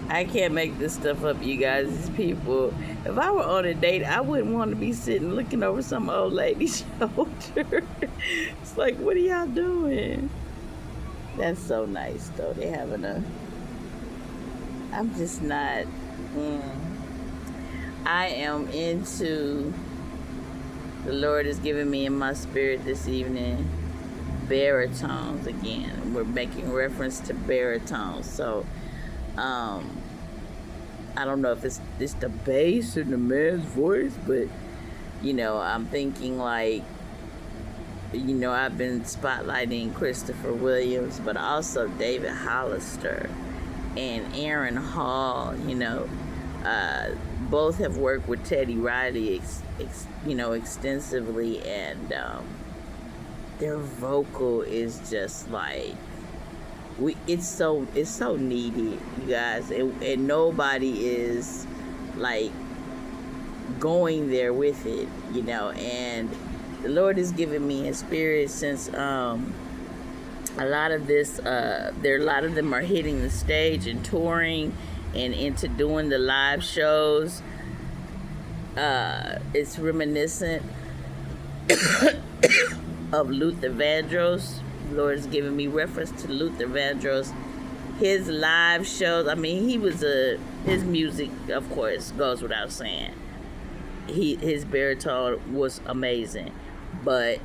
I can't make this stuff up, you guys. These people. If I were on a date, I wouldn't want to be sitting looking over some old lady's shoulder. It's like, what are y'all doing? That's so nice, though. They having a. I'm just not. Mm, I am into. The Lord has given me in my spirit this evening baritones again. We're making reference to baritones. So, I don't know if it's the bass in the man's voice, but I'm thinking like, I've been spotlighting Christopher Williams, but also David Hollister and Aaron Hall. Both have worked with Teddy Riley, extensively, and their vocal is just like it's so needed, you guys, and nobody is like going there with it, and the Lord has given me a spirit since a lot of them are hitting the stage and touring and into doing the live shows. It's reminiscent of Luther Vandross. The Lord has given me reference to Luther Vandross. His live shows, his music, of course, goes without saying. His baritone was amazing. But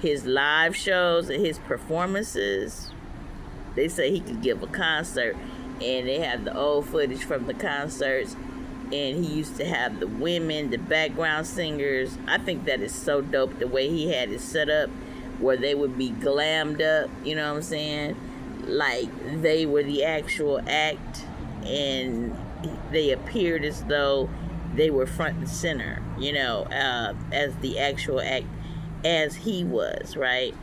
his live shows and his performances, they say he could give a concert, and they have the old footage from the concerts, and he used to have the women, the background singers. I think that is so dope, the way he had it set up, where they would be glammed up, you know what I'm saying? Like they were the actual act, and they appeared as though they were front and center, as the actual act, as he was, right?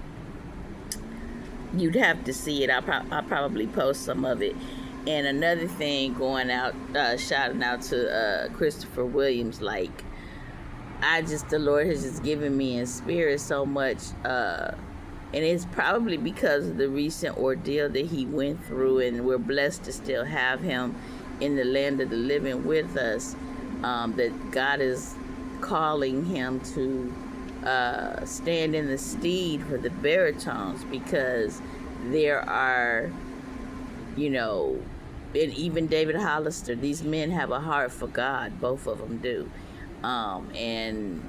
You'd have to see it. I'll probably post some of it. And another thing, going out, shouting out to Christopher Williams, like, the Lord has just given me in spirit so much, and it's probably because of the recent ordeal that he went through, and we're blessed to still have him in the land of the living with us, that God is calling him to stand in the steed for the baritones, because there are, and even David Hollister, these men have a heart for God. Both of them do. And,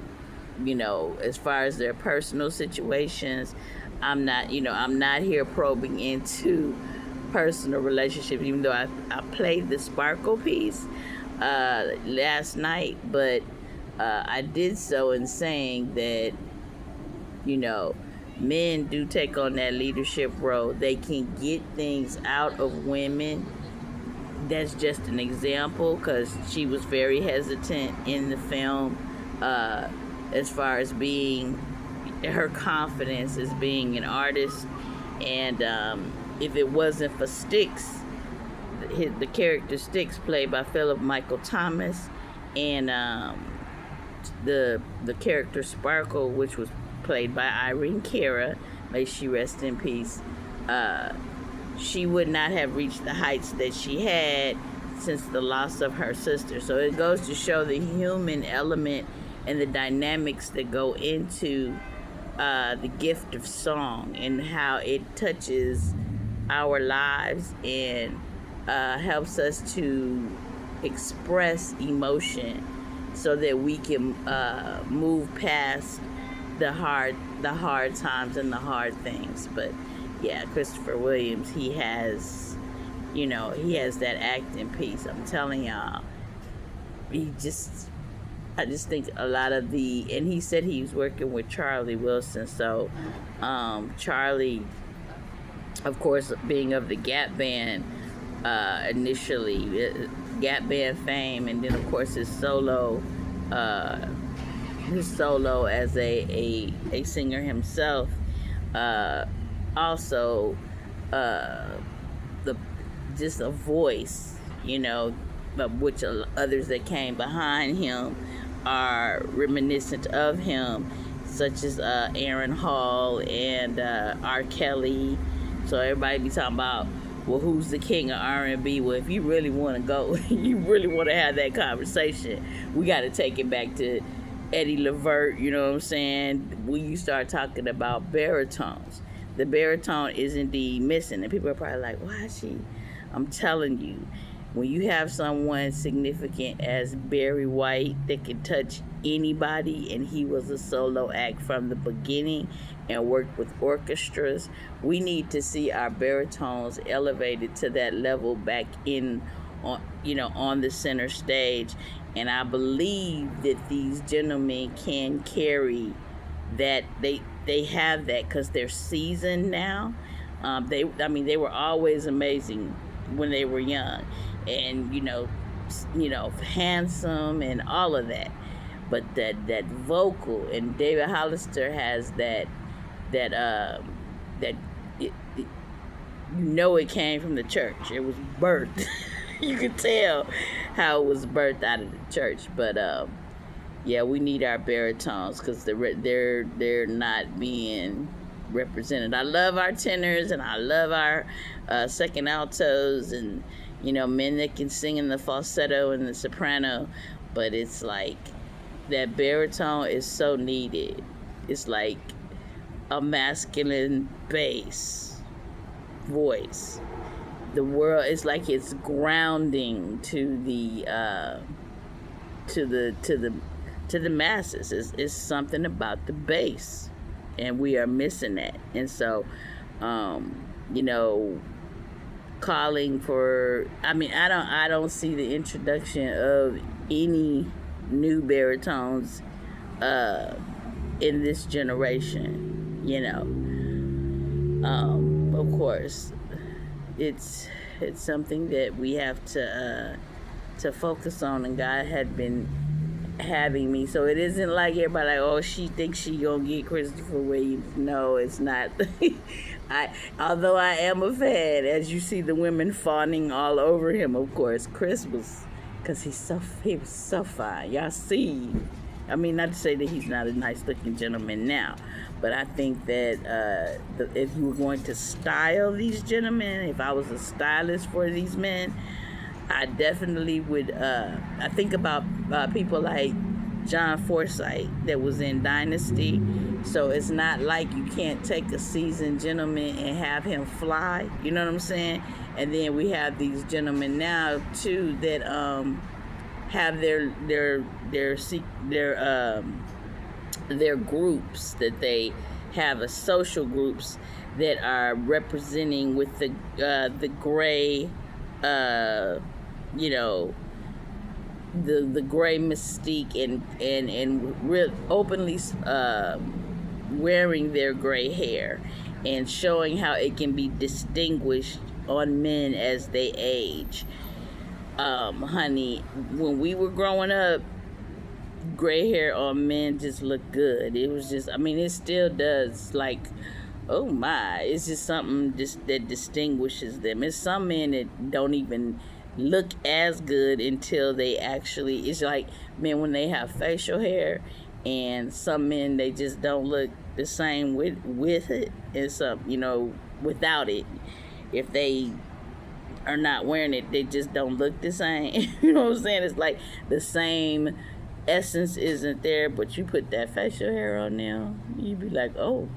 as far as their personal situations, I'm not here probing into personal relationships, even though I played the Sparkle piece last night, but I did so in saying that, men do take on that leadership role. They can get things out of women. That's just an example, because she was very hesitant in the film, as far as being her confidence as being an artist. And if it wasn't for Styx, the character Styx, played by Philip Michael Thomas, and the character Sparkle, which was played by Irene Cara, may she rest in peace, she would not have reached the heights that she had since the loss of her sister. So it goes to show the human element and the dynamics that go into the gift of song, and how it touches our lives and helps us to express emotion, so that we can move past the hard times and the hard things. But yeah, Christopher Williams, he has that acting piece. I'm telling y'all, I just think a lot of and he said he was working with Charlie Wilson. So Charlie, of course, being of the Gap Band, initially, Gap Band fame, and then of course his solo as a singer himself, also just a voice, which others that came behind him are reminiscent of him, such as Aaron Hall and R. Kelly. So everybody be talking about well, who's the king of R&B? Well, if you really want to go, you really want to have that conversation, we got to take it back to Eddie Levert. You know what I'm saying? When you start talking about baritones, the baritone is indeed missing, and people are probably like, "Why is she?" I'm telling you, when you have someone significant as Barry White that can touch anybody, and he was a solo act from the beginning and worked with orchestras, we need to see our baritones elevated to that level back in on the center stage. And I believe that these gentlemen can carry that. They have that because they're seasoned now. They were always amazing when they were young, and handsome and all of that. But that vocal, and David Hollister has that it came from the church. It was birthed. You could tell how it was birthed out of the church. But yeah, we need our baritones because they're not being represented. I love our tenors and I love our second altos and men that can sing in the falsetto and the soprano, but it's like that baritone is so needed. It's like a masculine bass voice. The world is like it's grounding to the masses. It's something about the bass, and we are missing that. And so, calling for. I don't see the introduction of any new baritones in this generation. Of course, it's something that we have to focus on, and God had been having me. So it isn't like everybody like, oh, she thinks she gonna get Christopher Williams. No, it's not. Although I am a fan, as you see the women fawning all over him. Of course, Chris was, because he was so fine. Y'all see. Not to say that he's not a nice looking gentleman now, but I think that if you were going to style these gentlemen, if I was a stylist for these men, I definitely would. I think about people like John Forsythe that was in Dynasty. So it's not like you can't take a seasoned gentleman and have him fly. You know what I'm saying? And then we have these gentlemen now too that have their groups that they have, a social groups that are representing with the gray. The gray mystique and real openly wearing their gray hair and showing how it can be distinguished on men as they age. Honey, when we were growing up, gray hair on men just looked good. It was just, it still does. Like, oh my, it's just something that distinguishes them. It's some men that don't even look as good until they actually, it's like men when they have facial hair, and some men, they just don't look the same with it, and some, without it. If they are not wearing it, they just don't look the same. You know what I'm saying? It's like the same essence isn't there, but you put that facial hair on them, you'd be like, oh,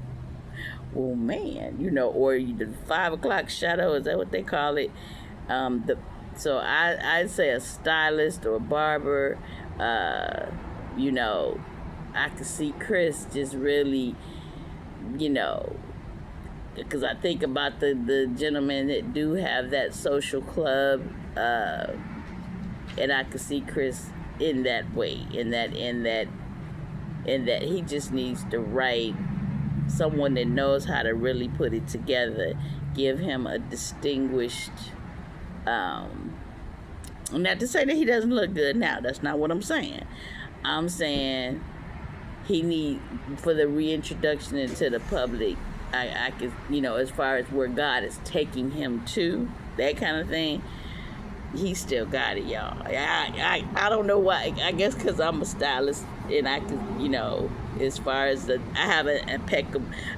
well, man, or the 5 o'clock shadow, is that what they call it? So I'd say a stylist or a barber, I could see Chris just really, because I think about the gentlemen that do have that social club, and I could see Chris in that way, in that he just needs to write someone that knows how to really put it together, give him a distinguished, not to say that he doesn't look good now, that's not what I'm saying. I'm saying he need, for the reintroduction into the public, I could, as far as where God is taking him to, that kind of thing, he still got it, y'all. I don't know why. I guess because I'm a stylist and I could, as far as I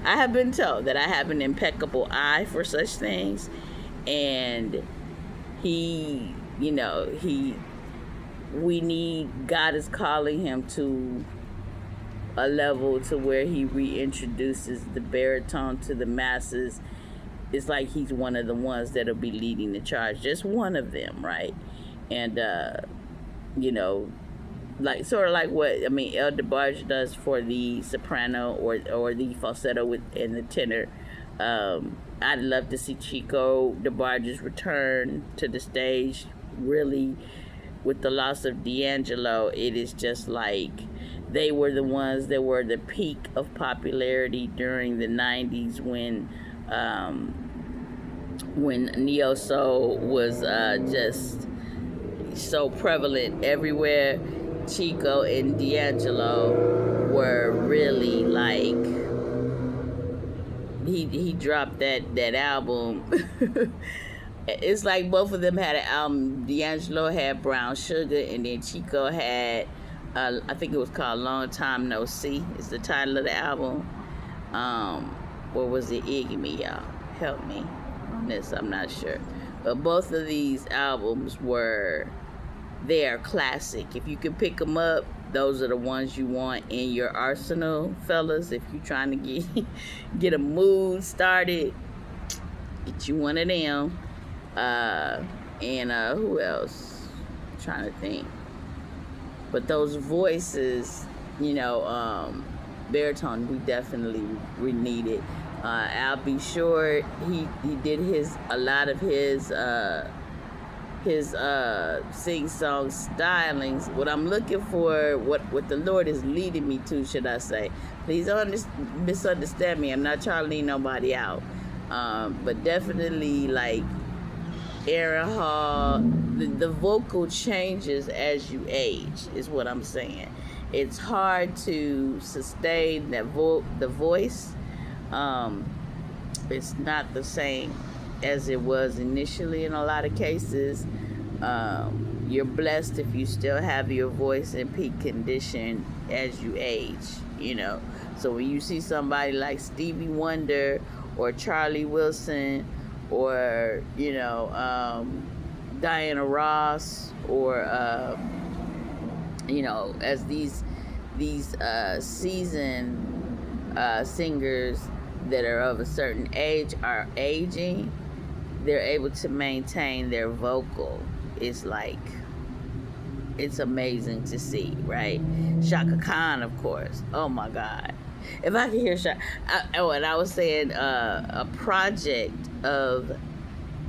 have been told that I have an impeccable eye for such things. And he, God is calling him to a level to where he reintroduces the baritone to the masses. It's like he's one of the ones that'll be leading the charge, just one of them, right? And you know, like sort of like what El DeBarge does for the soprano or the falsetto and the tenor. I'd love to see Chico DeBarge's return to the stage. Really, with the loss of D'Angelo, it is just like they were the ones that were the peak of popularity during the 90s when neo soul was just so prevalent everywhere. Chico and D'Angelo were really like, he dropped that album. It's like both of them had an album. D'Angelo had Brown Sugar, and then Chico had I think it was called Long Time No See is the title of the album. Or was it Iggy Me, y'all? Help me on this, I'm not sure. But both of these albums they are classic. If you can pick them up, those are the ones you want in your arsenal, fellas. If you're trying to get a mood started, get you one of them. And who else? I'm trying to think. But those voices, baritone, we definitely need it. I'll be sure he did a lot of his sing-song stylings. What I'm looking for, what the Lord is leading me to, should I say. Please don't misunderstand me. I'm not trying to leave nobody out. But definitely, like, Aaron Hall, the vocal changes as you age, is what I'm saying. It's hard to sustain the voice. It's not the same as it was initially in a lot of cases. You're blessed if you still have your voice in peak condition as you age, So when you see somebody like Stevie Wonder or Charlie Wilson or, Diana Ross or, as these seasoned singers that are of a certain age are aging, they're able to maintain their vocal. It's like, it's amazing to see, right? Shaka Khan, of course. Oh my God. If I could hear and I was saying a project of,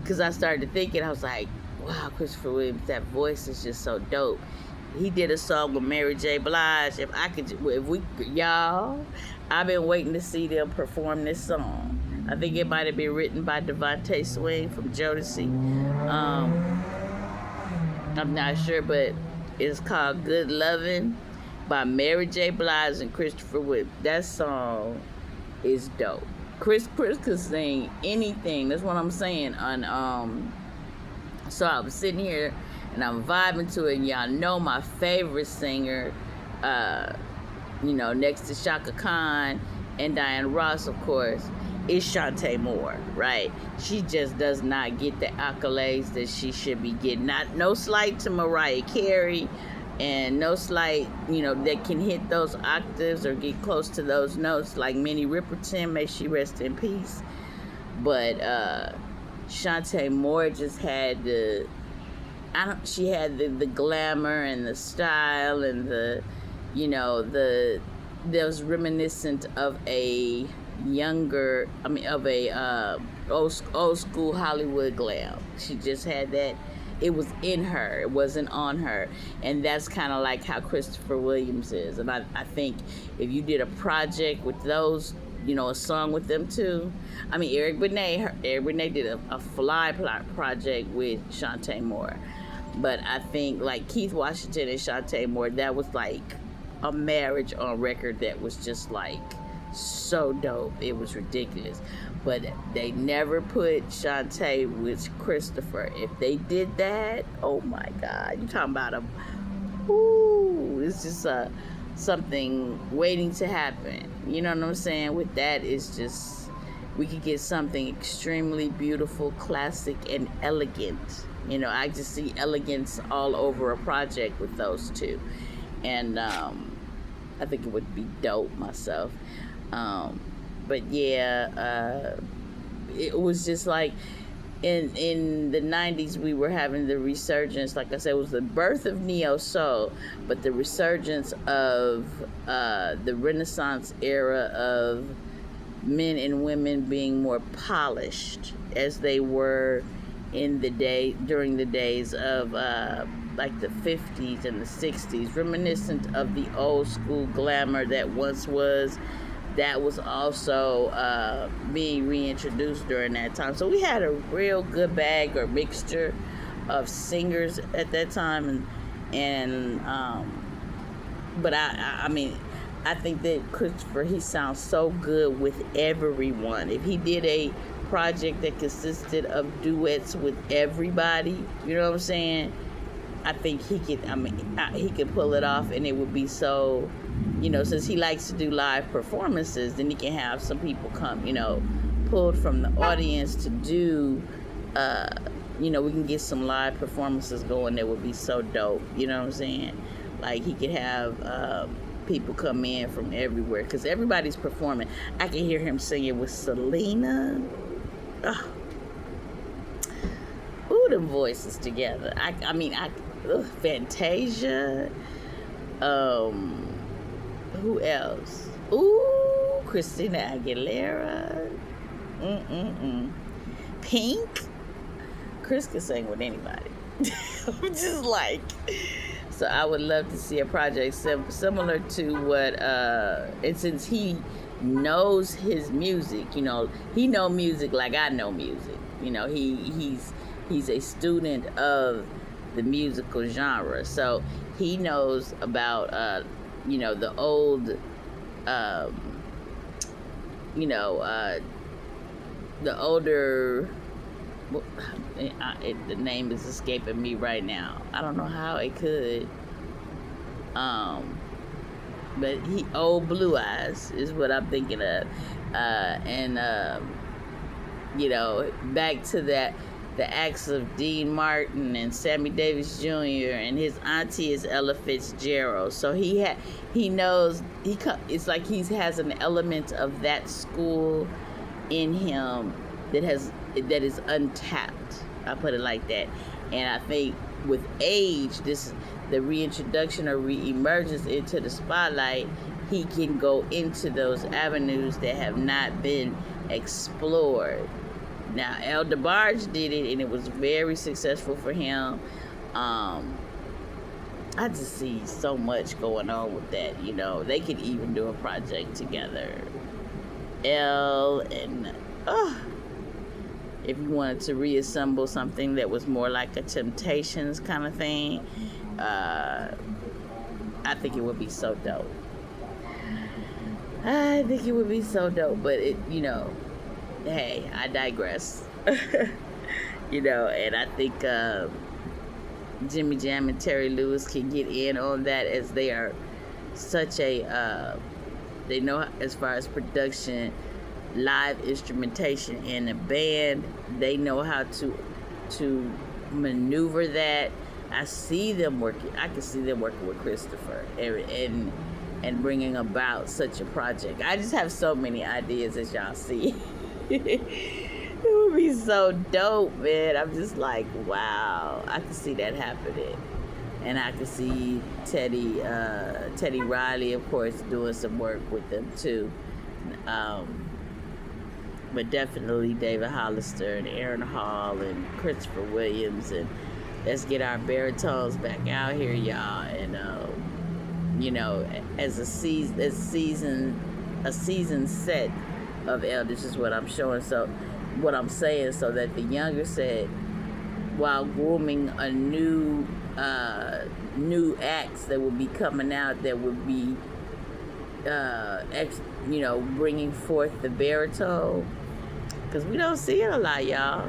because I started thinking, I was like, wow, Christopher Williams, that voice is just so dope. He did a song with Mary J. Blige. Y'all, I've been waiting to see them perform this song. I think it might have been written by Devontae Swing from Jodeci. I'm not sure, but it's called Good Lovin' by Mary J. Blige and Christopher Williams. That song is dope. Chris could sing anything. That's what I'm saying. So I was sitting here and I'm vibing to it, and y'all know my favorite singer, next to Shaka Khan and Diana Ross, of course, is Shantae Moore, right? She just does not get the accolades that she should be getting. No slight to Mariah Carey, and no slight, that can hit those octaves or get close to those notes like Minnie Riperton, may she rest in peace. But Shantae Moore just had the glamour and the style and that was reminiscent of a old school Hollywood glam. She just had that. It was in her. It wasn't on her. And that's kind of like how Christopher Williams is. And I think if you did a project with those, a song with them too. Eric Benet did a fly project with Shantae Moore. But I think like Keith Washington and Shantae Moore, that was like a marriage on record that was just like so dope. It was ridiculous. But they never put Shantae with Christopher. If they did that, oh my God. You're talking about it's just something waiting to happen. You know what I'm saying? With that, it's just, we could get something extremely beautiful, classic, and elegant. I just see elegance all over a project with those two. And I think it would be dope myself. Um, but yeah, it was just like in the 90s we were having the resurgence. Like I said, it was the birth of neo soul, but the resurgence of the Renaissance era of men and women being more polished as they were during the days of like the 50s and the 60s, reminiscent of the old school glamour that once was. That was also being reintroduced during that time. So we had a real good bag or mixture of singers at that time, but I mean, I think that Christopher, he sounds so good with everyone. If he did a project that consisted of duets with everybody, you know what I'm saying? I think he could. I mean, he could pull it off, and it would be so. Since he likes to do live performances, then he can have some people come. Pulled from the audience to do. We can get some live performances going that would be so dope. You know what I'm saying? Like he could have people come in from everywhere because everybody's performing. I can hear him singing with Selena. Oh. Ooh, them voices together. Fantasia. Who else? Ooh, Christina Aguilera. Pink. Chris can sing with anybody. I'm just like, so I would love to see a project similar to what, and since he knows his music, he know music like I know music. He's a student of the musical genre, so he knows about the old the older the name is escaping me right now. I don't know how it could but old Blue Eyes is what I'm thinking of, and back to that, the acts of Dean Martin and Sammy Davis Jr. and his auntie is Ella Fitzgerald. So he knows it's like he has an element of that school in him that is untapped. I put it like that, and I think with age, the reintroduction or reemergence into the spotlight, he can go into those avenues that have not been explored. Now, El DeBarge did it, and it was very successful for him. I just see so much going on with that. They could even do a project together. El and if you wanted to reassemble something that was more like a Temptations kind of thing, I think it would be so dope. I think it would be so dope, but hey, I digress. And I think Jimmy Jam and Terry Lewis can get in on that, as they are such a they know as far as production, live instrumentation in a band. They know how to maneuver that. I can see them working with Christopher and bringing about such a project. I just have so many ideas, as y'all see. It would be so dope, man. I'm just like, wow. I can see that happening. And I can see Teddy Riley, of course, doing some work with them too. But definitely David Hollister and Aaron Hall and Christopher Williams, and let's get our baritones back out here, y'all. And as a season set of elders is what I'm showing. So what I'm saying, so that the younger set, while grooming a new acts that will be coming out, that would be bringing forth the baritone, because we don't see it a lot, y'all.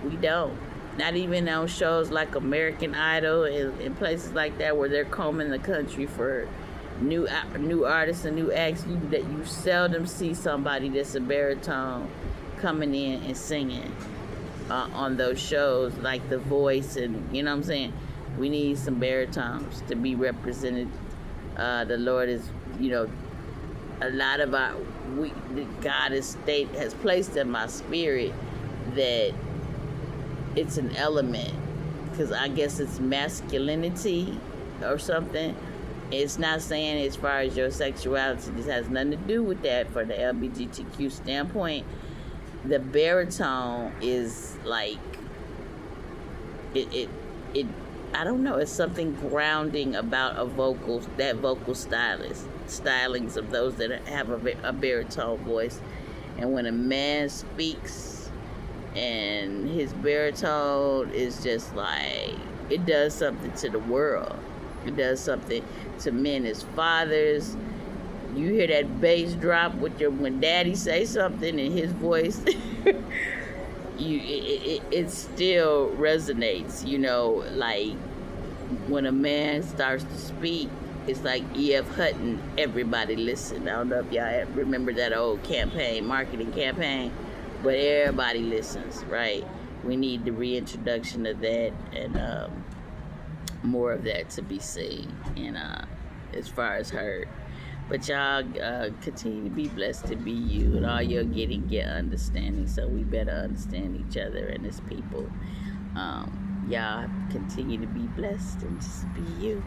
We don't. Not even on shows like American Idol and places like that, where they're combing the country for new artists and new acts, that you seldom see somebody that's a baritone coming in and singing on those shows like The Voice, and you know what I'm saying. We need some baritones to be represented. The Lord is, a lot of God has placed in my spirit that it's an element, because I guess it's masculinity or something. It's not saying as far as your sexuality. This has nothing to do with that for the LGBTQ standpoint. The baritone is like it I don't know, it's something grounding about that vocal stylings of those that have a baritone voice. And when a man speaks and his baritone is just like, it does something to the world. It does something to men as fathers. You hear that bass drop when daddy say something in his voice, it still resonates, like when a man starts to speak, it's like E.F. Hutton, everybody listen. I don't know if y'all remember that old marketing campaign, but everybody listens, right? We need the reintroduction of that, and more of that to be seen, and as far as heard. But y'all continue to be blessed to be you, and all you're getting, get understanding. So we better understand each other and as people. Y'all continue to be blessed and just be you.